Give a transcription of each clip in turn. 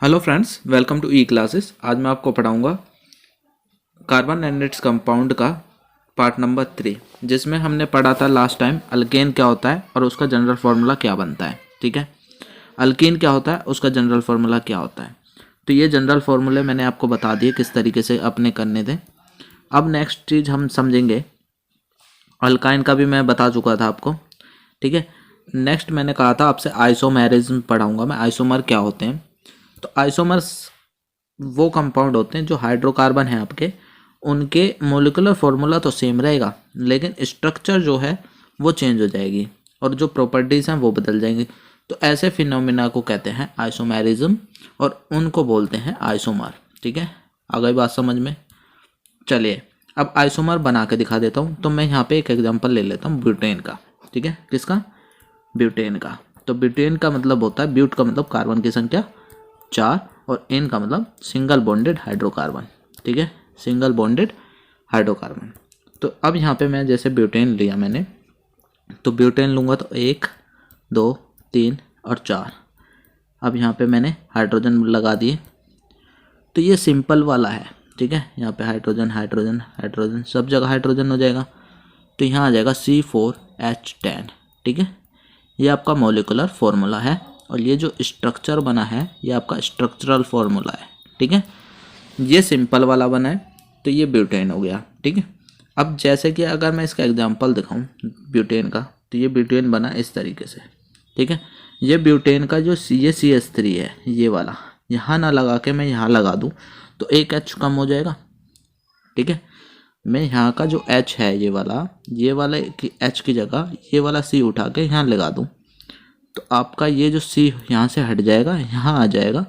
Hello friends, welcome to E classes. आज मैं आपको पढ़ाऊंगा कार्बन एंड इट्स कंपाउंड का पार्ट नंबर 3, जिसमें हमने पढ़ा था लास्ट टाइम अल्केन क्या होता है और उसका जनरल फार्मूला क्या बनता है। ठीक है, अल्कीन क्या होता है, उसका जनरल फार्मूला क्या होता है। तो ये जनरल फार्मूले मैंने आपको बता दिए किस तरीके से अपने करने थे। अब नेक्स्ट चीज़ हम समझेंगे, अल्काइन का भी मैं बता चुका था आपको। ठीक है, नेक्स्ट मैंने कहा था आपसे आइसोमेरिज्म पढ़ाऊंगा मैं, आइसोमर क्या होते हैं। तो आइसोमर्स वो कंपाउंड होते हैं जो हाइड्रोकार्बन है आपके, उनके मोलिकुलर फॉर्मूला तो सेम रहेगा लेकिन स्ट्रक्चर जो है वो चेंज हो जाएगी और जो प्रॉपर्टीज़ हैं वो बदल जाएंगी। तो ऐसे फिनोमिना को कहते हैं आइसोमेरिज्म और उनको बोलते हैं आइसोमर। ठीक है, आ गई बात समझ में। चलिए अब आइसोमर बना के दिखा देता हूँ। तो मैं यहाँ पे एक एग्जांपल ले लेता हूँ ब्यूटेन का। ठीक है, किसका? ब्यूटेन का। तो ब्यूटेन का मतलब होता है, ब्यूट का मतलब कार्बन की संख्या 4 और एन का मतलब सिंगल बॉन्डेड हाइड्रोकार्बन। ठीक है, सिंगल बॉन्डेड हाइड्रोकार्बन। तो अब यहाँ पे मैं जैसे ब्यूटेन लिया मैंने, तो ब्यूटेन लूँगा तो 1 2 3 और 4। अब यहाँ पे मैंने हाइड्रोजन लगा दिए। तो ये सिंपल वाला है। ठीक है, यहाँ पे हाइड्रोजन हाइड्रोजन हाइड्रोजन सब जगह हाइड्रोजन हो जाएगा। तो यहाँ आ जाएगा C4H10। ठीक है, ये आपका मॉलिकुलर फॉर्मूला है और ये जो स्ट्रक्चर बना है ये आपका स्ट्रक्चरल फॉर्मूला है। ठीक है, ये सिंपल वाला बना है तो ये ब्यूटेन हो गया। ठीक है, अब जैसे कि अगर मैं इसका एग्जांपल दिखाऊं ब्यूटेन का, तो ये ब्यूटेन बना इस तरीके से। ठीक है, ये ब्यूटेन का जो ये CH3 है, ये वाला यहाँ ना लगा के मैं यहाँ लगा दूँ तो एक H कम हो जाएगा। ठीक है, मैं यहाँ का जो H है ये वाला की H की जगह ये वाला C उठा के यहाँ लगा दूँ तो आपका ये जो C यहाँ से हट जाएगा, यहाँ आ जाएगा,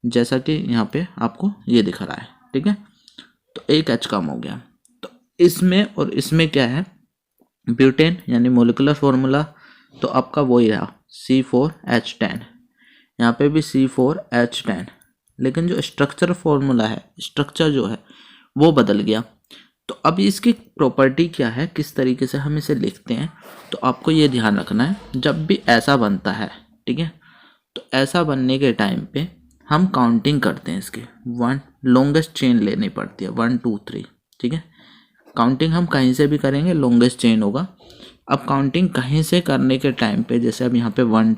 जैसा कि यहाँ पे आपको ये दिख रहा है। ठीक है, तो एक H कम हो गया। तो इसमें और इसमें क्या है, ब्यूटेन यानी मोलिकुलर फॉर्मूला तो आपका वही रहा C4H10, यहाँ पे भी C4H10, लेकिन जो स्ट्रक्चर फॉर्मूला है, स्ट्रक्चर जो है वो बदल गया। तो अब इसकी प्रॉपर्टी क्या है, किस तरीके से हम इसे लिखते हैं, तो आपको ये ध्यान रखना है। जब भी ऐसा बनता है, ठीक है, तो ऐसा बनने के टाइम पे हम काउंटिंग करते हैं इसकी। लॉन्गेस्ट चेन लेनी पड़ती है, 1 2 3। ठीक है, काउंटिंग हम कहीं से भी करेंगे, लॉन्गेस्ट चेन होगा। अब काउंटिंग कहीं से करने के टाइम पे, जैसे अब यहाँ पे 1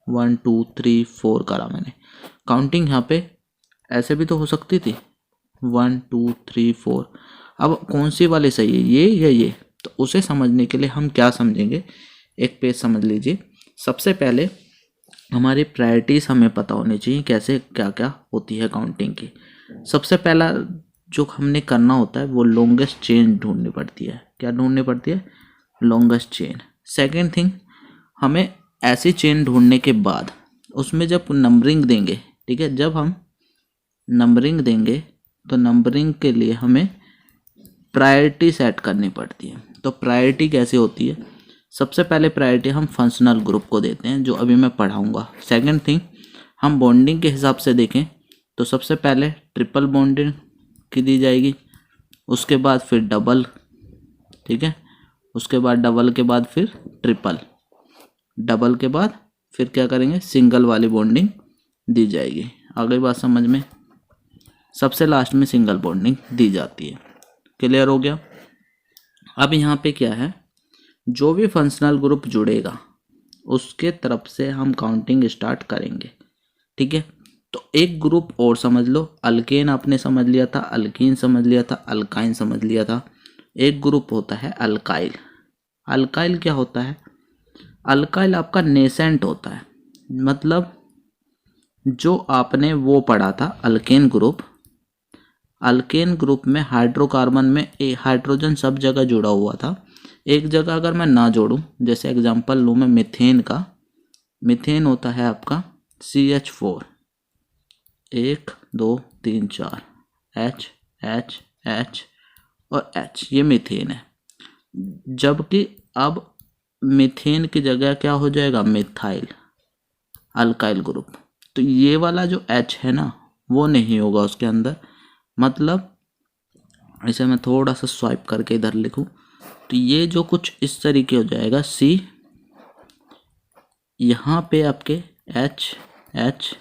1 2 3 4 करा मैंने, काउंटिंग यहाँ पे ऐसे भी तो हो सकती थी, 1 2 3 4। अब कौन सी वाली सही है, ये या ये? तो उसे समझने के लिए हम क्या समझेंगे, एक पेज समझ लीजिए। सबसे पहले हमारी प्रायोरिटीज़ हमें पता होनी चाहिए, कैसे क्या क्या होती है काउंटिंग की। सबसे पहला जो हमने करना होता है वो लॉन्गेस्ट चेन ढूंढनी पड़ती है। क्या ढूंढनी पड़ती है? Longest chain. सेकेंड थिंग, हमें ऐसी चेन ढूंढने के बाद उसमें जब नंबरिंग देंगे, ठीक है, जब हम नंबरिंग देंगे तो नंबरिंग के लिए हमें प्रायोरिटी सेट करनी पड़ती है। तो प्रायोरिटी कैसे होती है? सबसे पहले प्रायोरिटी हम फंक्शनल ग्रुप को देते हैं, जो अभी मैं पढ़ाऊंगा। सेकंड थिंग, हम बॉन्डिंग के हिसाब से देखें तो सबसे पहले ट्रिपल बॉन्डिंग की दी जाएगी, उसके बाद फिर डबल। ठीक है, उसके बाद डबल के बाद फिर ट्रिपल, डबल के बाद फिर क्या करेंगे, सिंगल वाली बॉन्डिंग दी जाएगी। आ गई बात समझ में? सबसे लास्ट में सिंगल बॉन्डिंग दी जाती है। क्लियर हो गया? अब यहाँ पे क्या है, जो भी फंक्शनल ग्रुप जुड़ेगा उसके तरफ से हम काउंटिंग स्टार्ट करेंगे। ठीक है, तो एक ग्रुप और समझ लो, अल्केन आपने समझ लिया था, अल्कीन समझ लिया था, अल्काइन समझ लिया था। एक ग्रुप होता है अल्काइल। अल्काइल क्या होता है? अल्काइल आपका नेसेंट होता है, मतलब जो आपने वो पढ़ा था अल्केन ग्रुप। अल्केन ग्रुप में हाइड्रोकार्बन में एक हाइड्रोजन सब जगह जुड़ा हुआ था। एक जगह अगर मैं ना जोड़ूं, जैसे एग्जांपल लूँ मैं मीथेन का, मीथेन होता है आपका CH4, 1 2 3 4, H H H और H, ये मीथेन है। जबकि अब मीथेन की जगह क्या हो जाएगा, मिथाइल, अल्काइल ग्रुप। तो ये वाला जो H है ना वो नहीं होगा उसके अंदर। मतलब इसे मैं थोड़ा सा स्वाइप करके इधर लिखूं तो ये जो कुछ इस तरीके हो जाएगा, C यहाँ पे आपके H H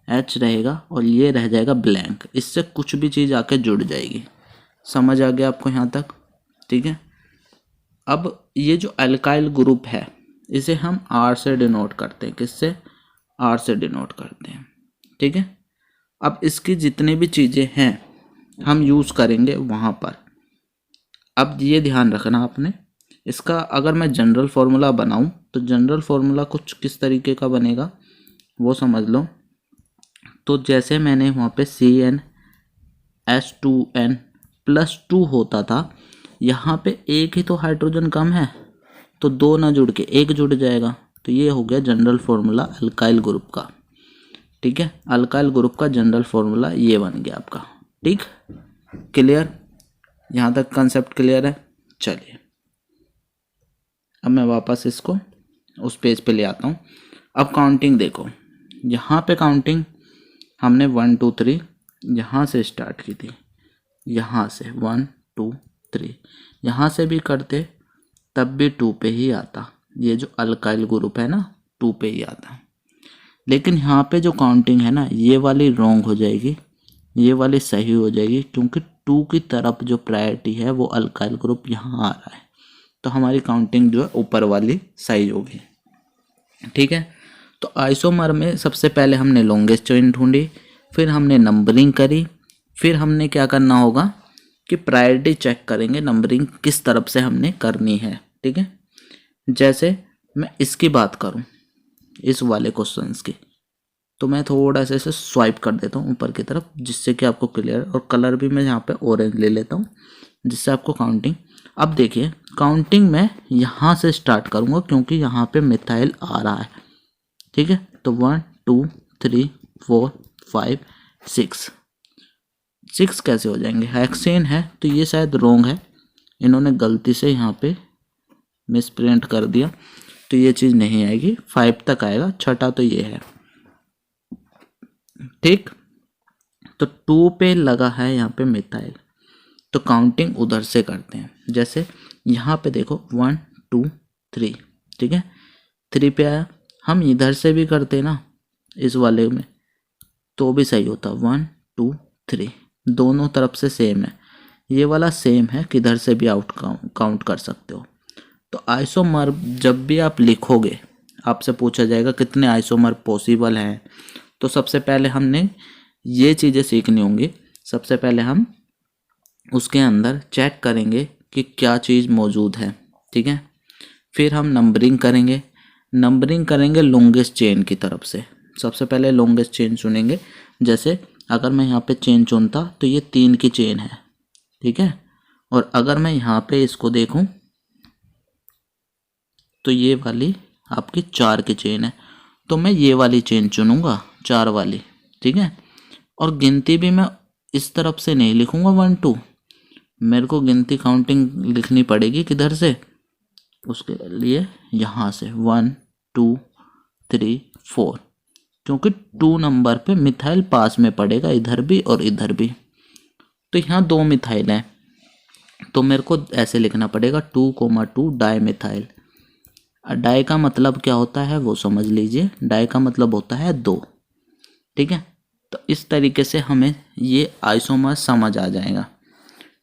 H रहेगा और ये रह जाएगा ब्लैंक। इससे कुछ भी चीज़ आके जुड़ जाएगी। समझ आ गया आपको यहाँ तक? ठीक है। अब ये जो अल्काइल ग्रुप है इसे हम R से डिनोट करते हैं। किससे? R से डिनोट करते हैं। ठीक है। अब इसकी जितनी भी चीज़ें हैं हम यूज़ करेंगे वहाँ पर। अब ये ध्यान रखना आपने, इसका अगर मैं जनरल फार्मूला बनाऊं तो जनरल फार्मूला कुछ किस तरीके का बनेगा वो समझ लो। तो जैसे मैंने वहाँ पे CnH2n+2 होता था, यहाँ पे एक ही तो हाइड्रोजन कम है तो दो ना जुड़ के एक जुड़ जाएगा। तो ये हो गया जनरल फार्मूला अल्काइल ग्रुप का। ठीक है, अल्काइल ग्रुप का जनरल फार्मूला ये बन गया आपका। ठीक, क्लियर? यहाँ तक कंसेप्ट क्लियर है? चलिए अब मैं वापस इसको उस पेज पे ले आता हूँ। अब काउंटिंग देखो, यहाँ पे काउंटिंग हमने 1 2 3 यहाँ से स्टार्ट की थी, यहाँ से 1 2 3, यहाँ से भी करते तब भी 2 पे ही आता। ये जो अल्काइल ग्रुप है ना 2 पे ही आता। लेकिन यहाँ पे जो काउंटिंग है ना ये वाली रॉन्ग हो जाएगी, ये वाली सही हो जाएगी, क्योंकि 2 की तरफ जो प्रायोरिटी है वो अल्काइल ग्रुप यहाँ आ रहा है। तो हमारी काउंटिंग जो है ऊपर वाली सही होगी। ठीक है। तो आइसोमर में सबसे पहले हमने लॉन्गेस्ट चेन ढूंढी, फिर हमने नंबरिंग करी, फिर हमने क्या करना होगा कि प्रायोरिटी चेक करेंगे नंबरिंग किस तरफ से हमने करनी है। ठीक है। जैसे मैं इसकी बात करूं, इस वाले क्वेश्चंस की, तो मैं थोड़ा सा इसे स्वाइप कर देता हूं ऊपर की तरफ जिससे कि आपको क्लियर, और कलर भी मैं यहाँ पे ऑरेंज ले लेता हूँ जिससे आपको काउंटिंग। अब देखिए काउंटिंग मैं यहाँ से स्टार्ट करूँगा क्योंकि यहाँ पे मिथाइल आ रहा है। ठीक है। तो 1 2 3 4 5 6 कैसे हो जाएंगे? हेक्सेन है तो ये शायद रोंग है, इन्होंने गलती से यहाँ पे मिसप्रिंट कर दिया तो ये चीज़ नहीं आएगी, 5 तक आएगा, छठा तो ये है। ठीक, तो 2 पे लगा है यहाँ पे मिथाइल, तो काउंटिंग उधर से करते हैं। जैसे यहाँ पे देखो 1 2 3, ठीक है, 3 पे आया, हम इधर से भी करते ना इस वाले में तो भी सही होता। 1 2 3 दोनों तरफ से सेम है, ये वाला सेम है, किधर से भी आउट काउंट कर सकते हो। तो आइसोमर जब भी आप लिखोगे आपसे पूछा जाएगा कितने आइसोमर पॉसिबल हैं, तो सबसे पहले हमने ये चीज़ें सीखनी होंगी। सबसे पहले हम उसके अंदर चेक करेंगे कि क्या चीज़ मौजूद है। ठीक है। फिर हम नंबरिंग करेंगे लॉन्गेस्ट चेन की तरफ से। सबसे पहले लॉन्गेस्ट चेन चुनेंगे। जैसे अगर मैं यहाँ पे चेन चुनता तो ये 3 की चेन है। ठीक है। और अगर मैं यहाँ पे इसको देखूँ तो ये वाली आपकी 4 की चेन है, तो मैं ये वाली चेन चुनूँगा 4 वाली। ठीक है। और गिनती भी मैं इस तरफ से नहीं लिखूँगा 1 2, मेरे को गिनती काउंटिंग लिखनी पड़ेगी किधर से, उसके लिए यहाँ से 1 2 3 4, क्योंकि 2 नंबर पे मिथाइल पास में पड़ेगा, इधर भी और इधर भी। तो यहाँ 2 मिथाइल हैं तो मेरे को ऐसे लिखना पड़ेगा 2,2 डाई मिथाइल। डाई का मतलब क्या होता है वो समझ लीजिए, डाई का मतलब होता है 2। ठीक है। तो इस तरीके से हमें ये आइसोमर समझ आ जाएगा।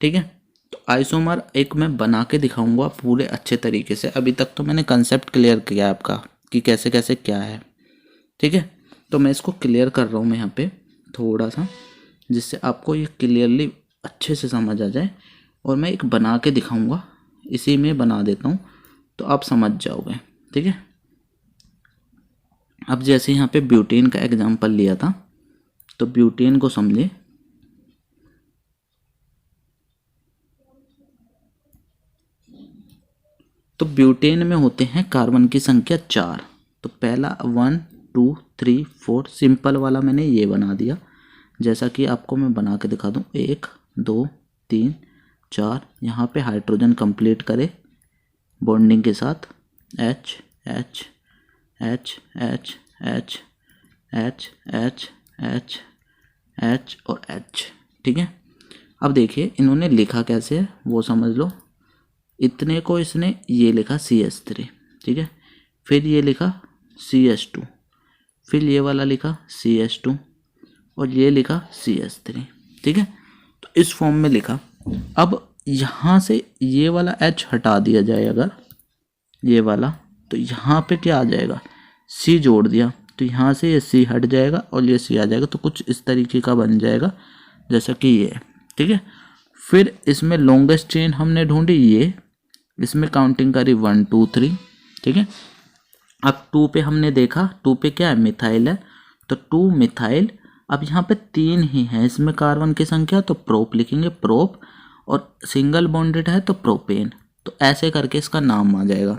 ठीक है। तो आइसोमर एक मैं बना के दिखाऊंगा पूरे अच्छे तरीके से। अभी तक तो मैंने कंसेप्ट क्लियर किया आपका कि कैसे कैसे क्या है। ठीक है। तो मैं इसको क्लियर कर रहा हूँ मैं यहाँ पे थोड़ा सा, जिससे आपको ये क्लियरली अच्छे से समझ आ जाए। और मैं एक बना के दिखाऊंगा, इसी में बना देता हूँ तो आप समझ जाओगे। ठीक है। अब जैसे यहाँ पे ब्यूटेन का एग्जाम्पल लिया था, तो ब्यूटेन को समझे। तो ब्यूटेन में होते हैं कार्बन की संख्या 4। तो पहला 1 2 3 4 सिंपल वाला मैंने ये बना दिया, जैसा कि आपको मैं बना के दिखा दूँ। 1 2 3 4, यहाँ पे हाइड्रोजन कंप्लीट करे बॉन्डिंग के साथ H H H H H H H H H और H। ठीक है। अब देखिए इन्होंने लिखा कैसे है वो समझ लो। इतने को इसने ये लिखा CH3। ठीक है। फिर ये लिखा CH2, फिर ये वाला लिखा CH2, और ये लिखा CH3, ठीक है। तो इस फॉर्म में लिखा। अब यहाँ से ये वाला H हटा दिया जाए अगर, ये वाला, तो यहाँ पे क्या आ जाएगा, C जोड़ दिया तो यहाँ से ये C हट जाएगा और ये C आ जाएगा। तो कुछ इस तरीके का बन जाएगा जैसा कि ये, ठीक है। फिर इसमें लॉन्गेस्ट चेन हमने ढूंढी, ये इसमें काउंटिंग करी 1 2 3, ठीक है। अब 2 पे हमने देखा, 2 पे क्या है, मिथाइल है, तो 2 मिथाइल। अब यहाँ पे 3 ही है इसमें कार्बन की संख्या, तो प्रोप लिखेंगे, प्रोप, और सिंगल बॉन्डेड है तो प्रोपेन। तो ऐसे करके इसका नाम आ जाएगा।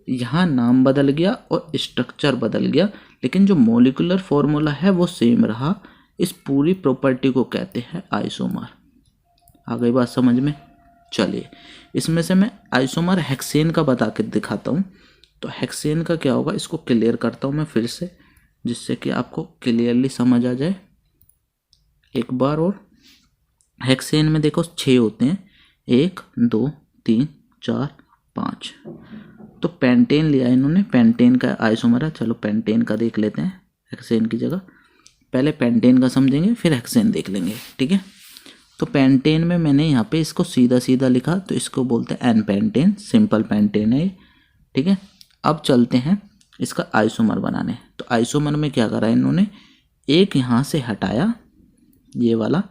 यहाँ नाम बदल गया और स्ट्रक्चर बदल गया, लेकिन जो मॉलिक्यूलर फॉर्मूला है वो सेम रहा। इस पूरी प्रॉपर्टी को कहते हैं आइसोमर। आ गई बात समझ में? चलिए, इसमें से मैं आइसोमर हेक्सेन का बता के दिखाता हूँ। तो हेक्सेन का क्या होगा, इसको क्लियर करता हूँ मैं फिर से, जिससे कि आपको क्लियरली समझ आ जाए एक बार और। हेक्सेन में देखो 6 होते हैं, 1 2 3 4 5। तो पेंटेन लिया इन्होंने, पेंटेन का आइसोमर है। चलो पेंटेन का देख लेते हैं हेक्सेन की जगह। पहले पेंटेन का समझेंगे फिर हेक्सेन देख लेंगे, ठीक है। तो पेंटेन में मैंने यहाँ पे इसको सीधा सीधा लिखा, तो इसको बोलते हैं एन पेंटेन, सिंपल पेंटेन है, ठीक है। अब चलते हैं इसका आइसोमर बनाने। तो आइसोमर में क्या करा इन्होंने, एक यहाँ से हटाया ये वाला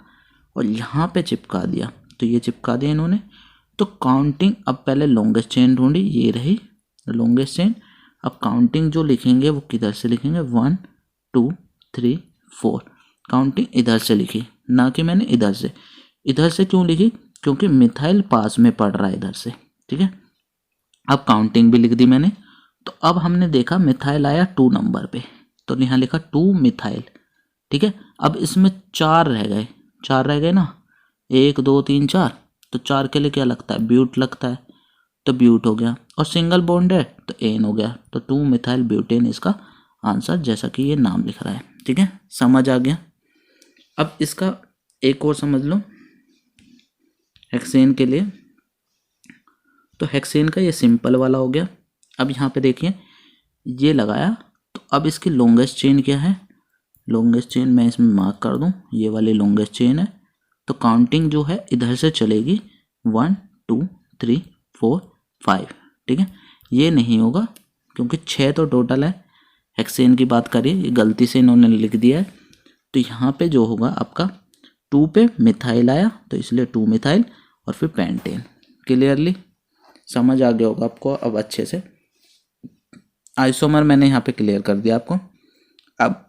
और यहाँ पे चिपका दिया, तो ये चिपका दिया इन्होंने। तो काउंटिंग, अब पहले लॉन्गेस्ट चेन ढूंढी, ये रही लॉन्गेस्ट चेन। अब काउंटिंग जो लिखेंगे वो किधर से लिखेंगे, 1 2 3 4। काउंटिंग इधर से लिखी, ना कि मैंने इधर से। इधर से क्यों लिखी, क्योंकि मिथाइल पास में पड़ रहा है इधर से, ठीक है। अब काउंटिंग भी लिख दी मैंने। तो अब हमने देखा मिथाइल आया 2 नंबर पे, तो यहाँ लिखा 2 मिथाइल, ठीक है। अब इसमें 4 रह गए, 4 रह गए ना, 1 2 3 4। तो 4 के लिए क्या लगता है, ब्यूट लगता है, तो ब्यूट हो गया। और सिंगल बॉन्ड है तो एन हो गया। तो 2 मिथाइल ब्यूटेन इसका आंसर, जैसा कि ये नाम लिख रहा है, ठीक है। समझ आ गया। अब इसका एक और समझ लो हेक्सेन के लिए। तो हेक्सेन का ये सिंपल वाला हो गया। अब यहाँ पे देखिए ये लगाया, तो अब इसकी लॉन्गेस्ट चेन क्या है, लॉन्गेस्ट चेन मैं इसमें मार्क कर दूँ, ये वाली लॉन्गेस्ट चेन है। तो काउंटिंग जो है इधर से चलेगी 1 2 3 4 5, ठीक है। ये नहीं होगा क्योंकि 6 तो टोटल है। हेक्सेन की बात करिए, ये गलती से इन्होंने लिख दिया है। तो यहाँ पे जो होगा आपका 2 पे मिथाइल आया, तो इसलिए 2 मिथाइल और फिर पेंटेन। क्लियरली समझ आ गया होगा आपको अब अच्छे से। आइसोमर मैंने यहाँ पे क्लियर कर दिया आपको। अब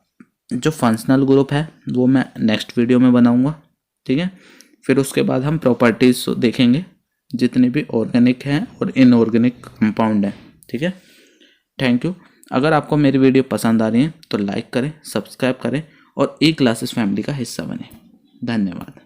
जो फंक्शनल ग्रुप है वो मैं नेक्स्ट वीडियो में बनाऊंगा, ठीक है। फिर उसके बाद हम प्रॉपर्टीज देखेंगे जितने भी ऑर्गेनिक हैं और इनऑर्गेनिक कंपाउंड हैं, ठीक है। Thank you. अगर आपको मेरी वीडियो पसंद आ रही है तो लाइक करें, सब्सक्राइब करें और ई क्लासेस फैमिली का हिस्सा बने। धन्यवाद।